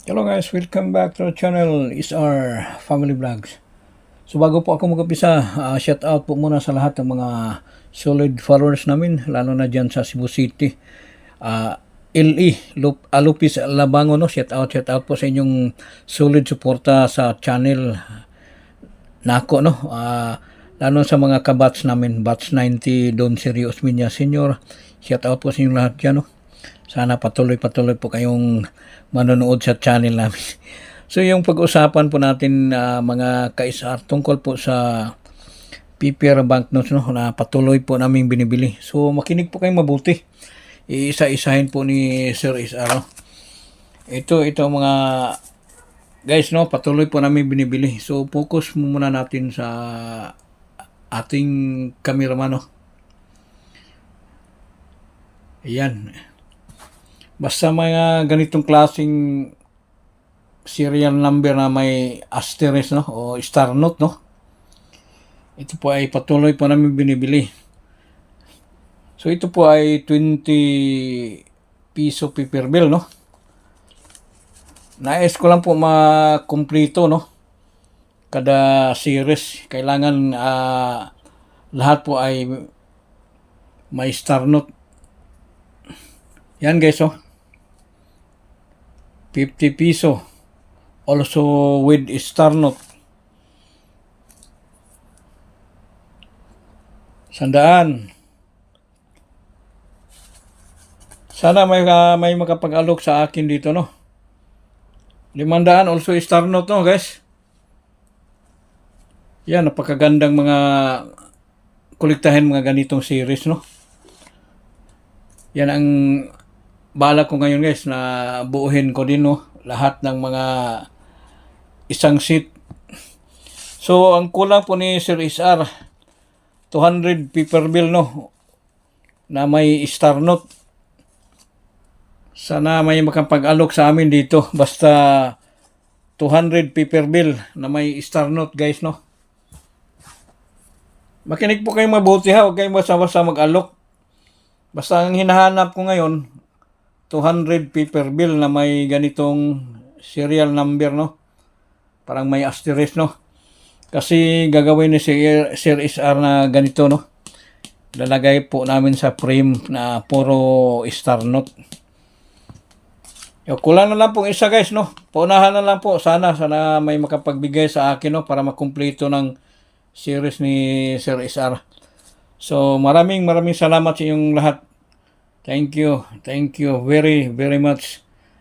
Hello guys, welcome back to our channel, is our family vlogs. So bago po ako mag-upisa, shout out po muna sa lahat ng mga solid followers namin, lalo na dyan sa Cebu City. LE, Lupis Labango, no? Shout out po sa inyong solid suporta sa channel nako, no? Lalo sa mga kabats namin, batch 90, Don Sirio Osminia Senior. Shout out po sa inyong lahat dyan, no? Sana patuloy po kayong manonood sa channel namin. So yung pag-usapan po natin mga kaisar tungkol po sa PPR banknotes, no, na patuloy po naming binibili. So makinig po kayong mabuti. Iisa-isahin po ni Sir Isar. No? Ito mga guys, no, patuloy po namin binibili. So focus muna natin sa ating cameraman, no. Ayan. Basta mga ganitong klaseng serial number na may asterisk, no, o star note, no. Ito po ay patuloy po namin binibili. So ito po ay 20 piso paper bill, no. Nais ko lang po makumplito, no. Kada series kailangan lahat po ay may star note. Yan guys, oh. 50 piso. Also with star note. 100. Sana may makapag-alok sa akin dito, no. 500 also star note, no guys. Yan, napakagandang mga kolektahin mga ganitong series, no. Yan ang balak ko ngayon guys, na buuhin ko din, no, lahat ng mga isang sheet. So ang kulang po ni Sir SR 200 paper bill, no, na may star note. Sana may makapag-alok sa amin dito, basta 200 paper bill na may star note guys, no. Makinig po kayong mabuti ha, huwag kayong basta-basta mag-alok. Basta ang hinahanap ko ngayon 200 paper bill na may ganitong serial number, no. Parang may asterisk, no. Kasi gagawin ni Sir SR na ganito, no. Lalagay po namin sa frame na puro star note. Kulang na lang po isa guys, no. Paunahan na lang po. Sana may makapagbigay sa akin, no, para makumpleto ng series ni Sir SR. So maraming salamat sa inyong lahat. Thank you very much.